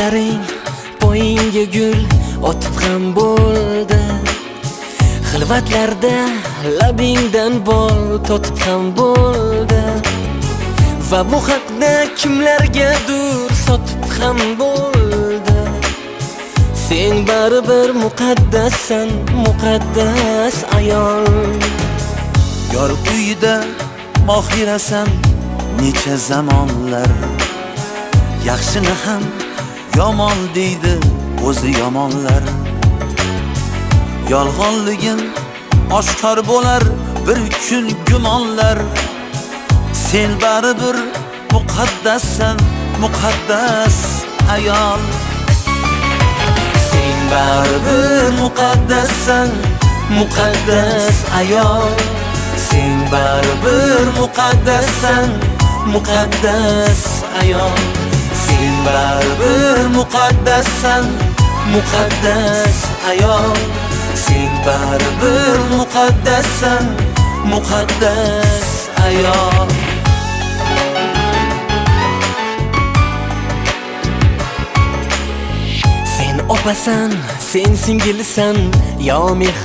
Ko'zlaring poyingga gul otib ham bo'ldi. Xilvatlarda labingdan bol totib ham bo'ldi. Va bu haqda kimlargadir sotib ham bo'ldi. Sen baribir muqaddassan, muqaddas ayol. Yor uyida mohirasan necha zamonlar. Yaxshini ham yomon deydi o'zi yomonlar. Yolg'onligin oshkor bo'lar bir kun gumonlar. Sen baribir muqaddassan, muqaddas ayol. Sen baribir muqaddassan, muqaddas ayol. Sen baribir muqaddassan, muqaddas ayol. Sen baribir muqaddassan, muqaddas ayol. Sen baribir muqaddassan, muqaddas ayol. Sen opasan, sen singilsan, yo mehr